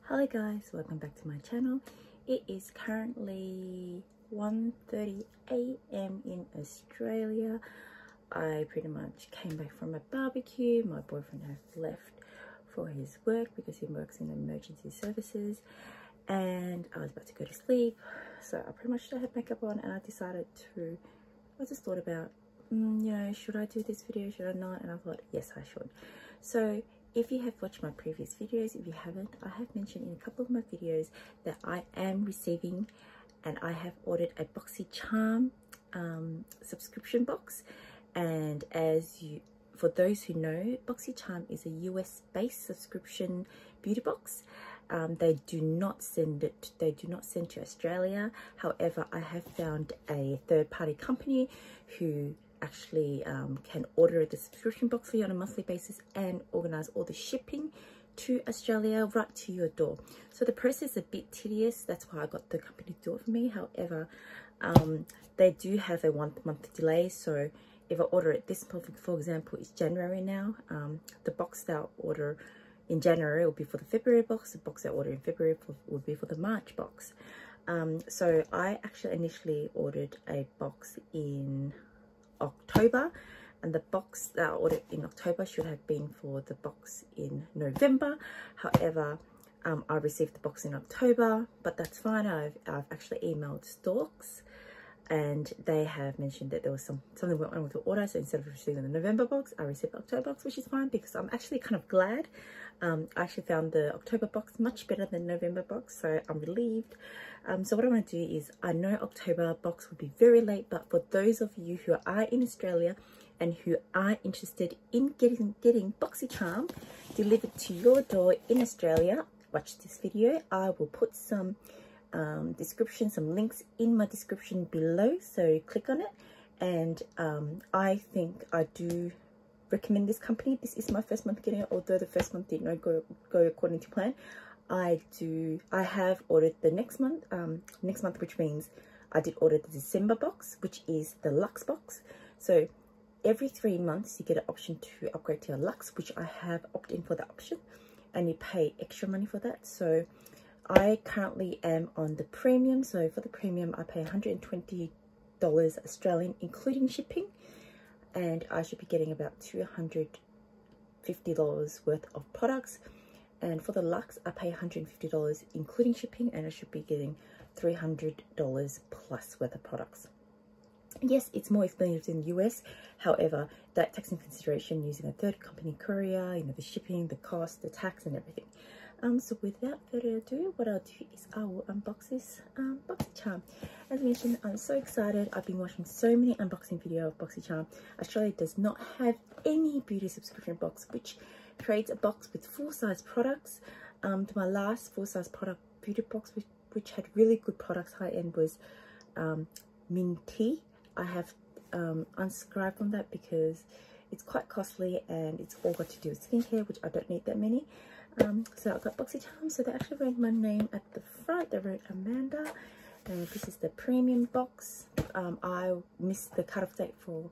Hello guys, welcome back to my channel. It is currently 1:30 a.m. in Australia. I pretty much came back from a barbecue. My boyfriend has left for his work because he works in emergency services, and I was about to go to sleep, so I pretty much still had makeup on, and I decided to, I just thought about, should I do this video, should I not? And I thought, yes, I should. So if you have watched my previous videos, if you haven't, I have mentioned in a couple of my videos that I am receiving and I have ordered a BoxyCharm subscription box. And for those who know, BoxyCharm is a US based subscription beauty box. They do not send to Australia. However, I have found a third-party company who actually can order the subscription box for you on a monthly basis and organize all the shipping to Australia right to your door. So the process is a bit tedious, that's why I got the company to do it for me. However, they do have a 1 month delay, so if I order it this month, for example, it's January now, the box that I'll order in January will be for the February box, the box I order in February will be for the March box. So I actually initially ordered a box in October, and the box that I ordered in October should have been for the box in November. However, I received the box in October, but that's fine. I've actually emailed Storks, and they have mentioned that there was something went on with the order, so instead of receiving the November box, I received the October box, which is fine because I'm actually kind of glad. I actually found the October box much better than November box, so I'm relieved. So what I want to do is, I know October box will be very late, but for those of you who are in Australia and who are interested in getting BoxyCharm delivered to your door in Australia, watch this video. I will put some some links in my description below, so click on it. And I think I do recommend this company. This is my first month getting it, although the first month did not go according to plan. I have ordered the next month, which means I did order the December box, which is the Luxe box. So every 3 months you get an option to upgrade to a Luxe, which I have opted in for the option, and you pay extra money for that. So I currently am on the premium. So for the premium, I pay $120 Australian, including shipping, and I should be getting about $250 worth of products. And for the Luxe, I pay $150 including shipping, and I should be getting $300 plus worth of products. Yes, it's more expensive in the US. However, that takes into consideration using a third company courier, the shipping, the cost, the tax, and everything. So without further ado, what I'll do is I will unbox this BoxyCharm. As mentioned, I'm so excited. I've been watching so many unboxing videos of BoxyCharm. Australia does not have any beauty subscription box which creates a box with full-size products. My last full-size product beauty box which had really good products, high-end, was Minty. I have unsubscribed from that because it's quite costly and it's all got to do with skincare, which I don't need that many. So I got BoxyCharm, so they actually wrote my name at the front. They wrote Amanda, and this is the premium box. I missed the cutoff date for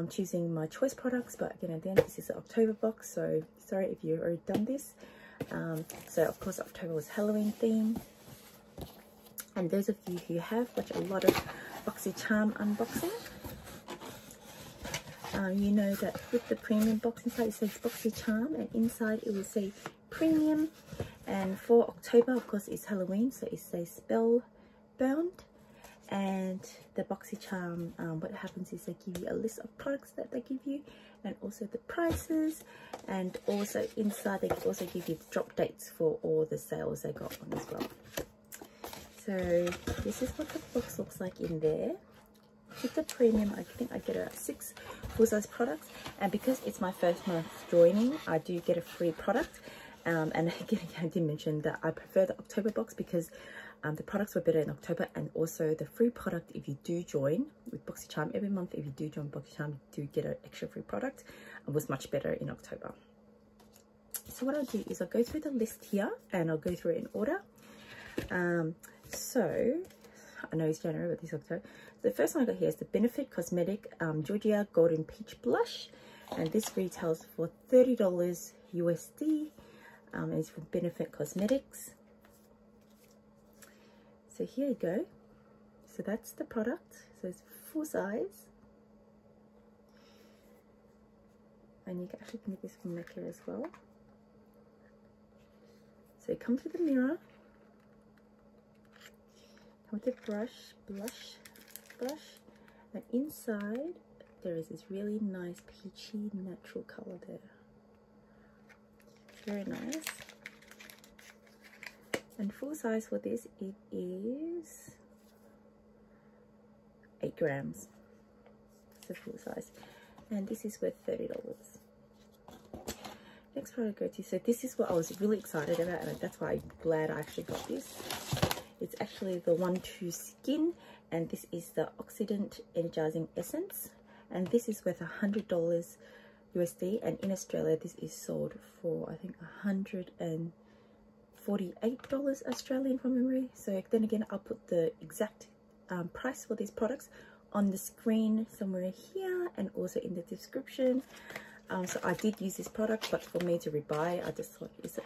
choosing my choice products, but again, at the end, this is the October box, so sorry if you've already done this. So of course, October was Halloween theme, and those of you who have watched a lot of BoxyCharm unboxing, you know that with the premium box inside, it says BoxyCharm, and inside it will say premium. And for October, of course, it's Halloween, so it says spellbound. And the BoxyCharm, what happens is they give you a list of products that they give you, and also the prices, and also inside they also give you the drop dates for all the sales they got on as well. So this is what the box looks like in there. With the premium, I think I get about 6 full-size products, and because it's my first month joining, I do get a free product. And again, I did mention that I prefer the October box because the products were better in October, and also the free product, if you do join with BoxyCharm every month, if you do join BoxyCharm, you do get an extra free product. It was much better in October. So what I'll do is I'll go through the list here, and I'll go through it in order. So I know it's January, but this is October. The first one I got here is the Benefit Cosmetic Georgia Golden Peach Blush, and this retails for $30 USD. It's from Benefit Cosmetics. So here you go. So that's the product. So it's full size. And you can actually get this from Mecca as well. So it comes with a mirror. Comes with a blush. And inside there is this really nice peachy natural color there. Very nice. And full size for this, it is 8 grams. It's a full size. And this is worth $30. Next product I go to, so this is what I was really excited about, and that's why I'm glad I actually got this. It's actually the 1-2 Skin, and this is the Oxidant Energizing Essence, and this is worth $100 USD, and in Australia this is sold for I think $148 Australian from memory. So then again, I'll put the exact price for these products on the screen somewhere here and also in the description. So I did use this product, but for me to rebuy, I just thought, is it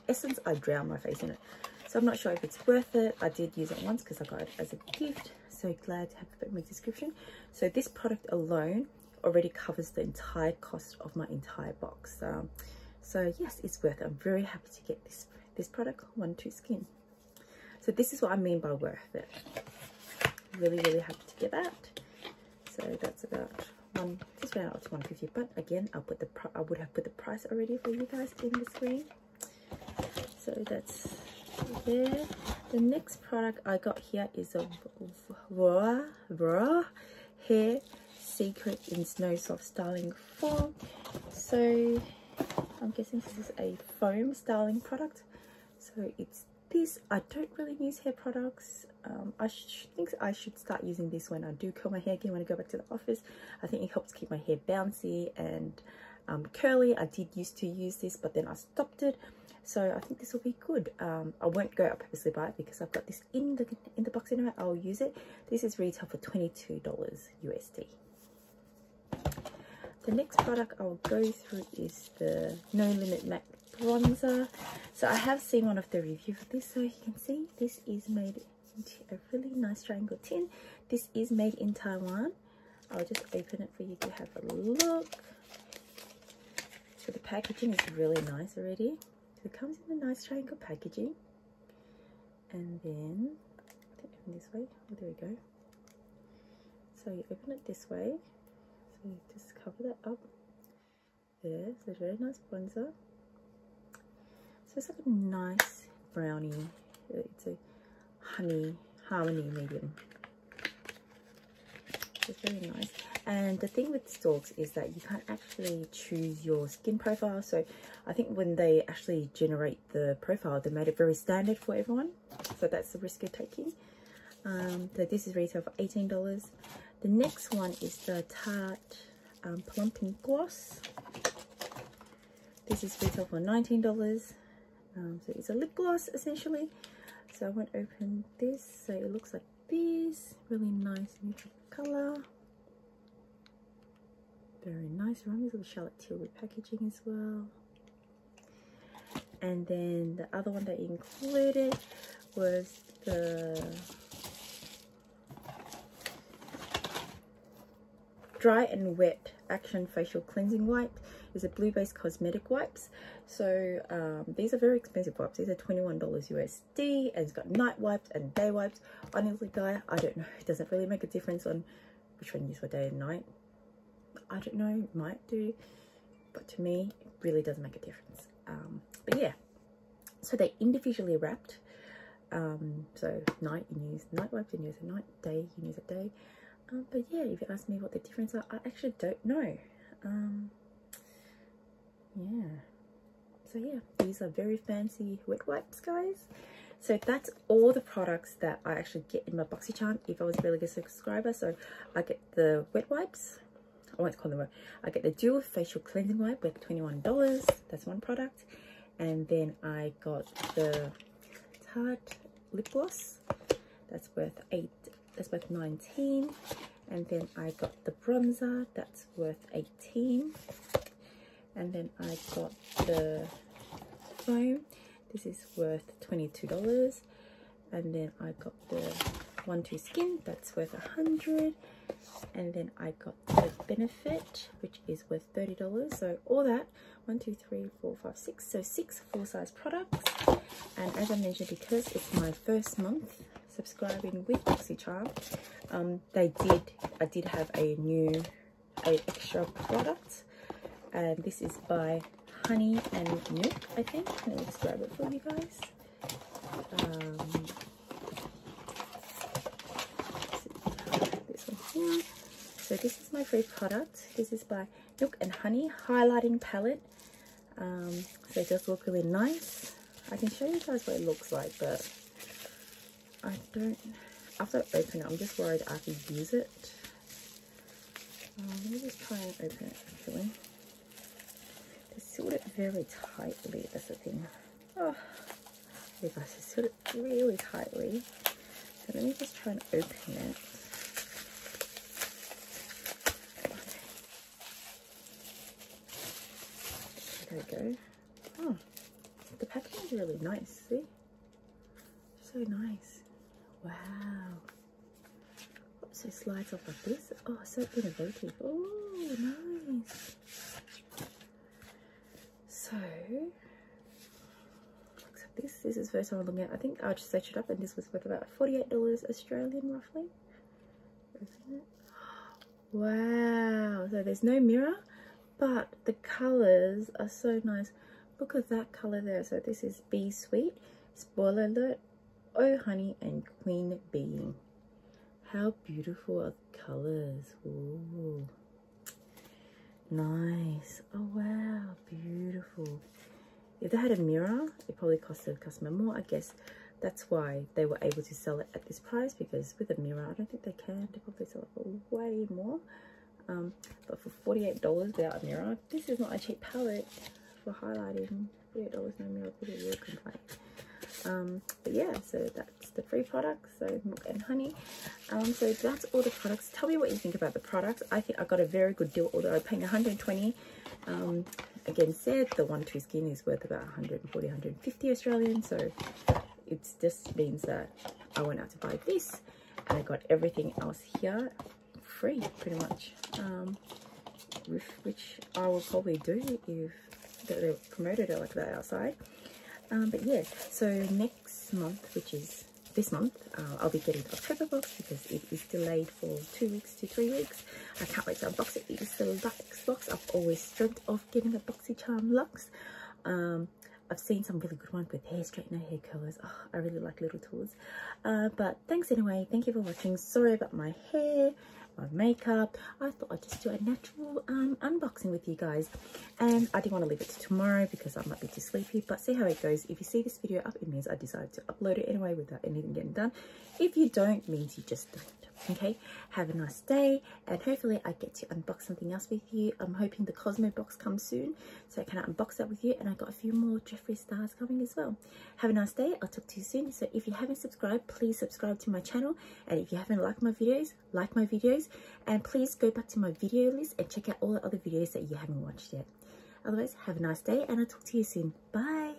Essence? I drowned my face in it. So I'm not sure if it's worth it. I did use it once because I got it as a gift. So glad to have it in my description. So this product alone already covers the entire cost of my entire box. So yes, it's worth it. I'm very happy to get this product, 1-2 Skin. So this is what I mean by worth it. Really happy to get that. So that's about just around up to $150, but again, I would have put the price already for you guys in the screen. So that's there. The next product I got here is a Raw Hair Secret in Snow Soft Styling Foam. So I'm guessing this is a foam styling product. So it's this. I don't really use hair products. I think I should start using this when I do curl my hair again when I go back to the office. I think it helps keep my hair bouncy and curly. I did used to use this, but then I stopped it. So I think this will be good. I won't go out purposely buy it because I've got this in the box anyway. I'll use it. This is retail for $22 USD. The next product I'll go through is the No Limit Matte Bronzer. So I have seen one of the reviews of this, so you can see this is made into a really nice triangle tin. This is made in Taiwan. I'll just open it for you to have a look. So the packaging is really nice already. So it comes in a nice triangle packaging, and then open this way. Oh, there we go. So you open it this way. So you just cover that up there. So it's a very nice bronzer. So it's like a nice brownie. It's a harmony medium. It's very nice. And the thing with Storks is that you can't actually choose your skin profile. So I think when they actually generate the profile, they made it very standard for everyone. So that's the risk you're taking. So this is retail for $18. The next one is the Tarte Plumping Gloss. This is retail for $19. So it's a lip gloss essentially. So I won't open this. So it looks like this. Really nice neutral color. Very nice. Reminds me of the Charlotte Tilbury packaging as well. And then the other one that included was the Dry and Wet Action Facial Cleansing Wipe. Is a blue-based cosmetic wipes. So these are very expensive wipes. These are $21 USD, and it's got night wipes and day wipes. Honestly, guys, I don't know. It doesn't really make a difference on which one you use for day and night. I don't know, it might do, but to me, it really doesn't make a difference. But yeah, so they individually wrapped. So night you use night wipes, you use a night, day you use a day. But yeah, if you ask me what the difference are, I actually don't know. Yeah. So yeah, these are very fancy wet wipes, guys. So that's all the products that I actually get in my BoxyCharm if I was a really good subscriber. So I get the wet wipes. I won't call them wet. I get the dual facial cleansing wipe with $21. That's one product. And then I got the Tarte lip gloss. That's worth $19. And then I got the bronzer. That's worth $18. And then I got the foam. This is worth $22. and then I got the 1-2 Skin, that's worth $100, and then I got the Benefit, which is worth $30. So all that, 1 2 3 4 5 6, so 6 full-size products. And as I mentioned, because it's my first month subscribing with BoxyCharm, I did have a extra product, and this is by Honey and Milk, I think. Let me just grab it for you guys. This one here. So this is my free product. This is by Milk and Honey Highlighting Palette. So it does look really nice. I can show you guys what it looks like, but after I open it, I'm just worried I can use it. Let me just try and open it actually. They sealed it very tightly, that's the thing. Oh, you guys, they sealed it really tightly. So let me just try and open it. There we go. Oh, the packaging is really nice, see? So nice. Wow. So it slides off like this. Oh, so innovative. Oh, nice. So, looks like this. This is the first time I'm looking at. I think I just searched it up, and this was worth about $48 Australian, roughly. Isn't it? Wow. So there's no mirror, but the colors are so nice. Look at that color there. So this is Bee Sweet, Spoiler Alert, Oh Honey, and Queen Beeing. How beautiful are the colors. Ooh, nice. Oh wow, beautiful. If they had a mirror, it probably costed the customer more. I guess that's why they were able to sell it at this price, because with a mirror, I don't think they can. They probably sell it for way more. But for $48 without a mirror, this is not a cheap palette for highlighting. $48 no mirror, people will complain. But yeah, so that's the free products, so Milk and Honey. So that's all the products. Tell me what you think about the products. I think I got a very good deal, although I paid $120. Again said, the 1-2 Skin is worth about 140, 150 Australian, so it just means that I went out to buy this, and I got everything else here free, pretty much, which I will probably do if they promoted it like that outside. But yeah, so next month, which is this month, I'll be getting the October box because it is delayed for 2 weeks to 3 weeks. I can't wait to unbox it. It is the Luxe box. I've always dreamt of getting a BoxyCharm Luxe. I've seen some really good ones with hair straightener, hair curlers. Oh, I really like little tools. But thanks anyway. Thank you for watching. Sorry about my hair, my makeup. I thought I'd just do a natural unboxing with you guys, and I didn't want to leave it to tomorrow because I might be too sleepy, but see how it goes. If you see this video up, it means I decided to upload it anyway without anything getting done. If you don't, it means you just don't. Okay, have a nice day, and hopefully I get to unbox something else with you. I'm hoping the Cosmo box comes soon, so I can unbox that with you, and I got a few more Jeffree Stars coming as well. Have a nice day. I'll talk to you soon. So if you haven't subscribed, please subscribe to my channel, and if you haven't liked my videos, like my videos, and please go back to my video list and check out all the other videos that you haven't watched yet. Otherwise, have a nice day, and I'll talk to you soon. Bye.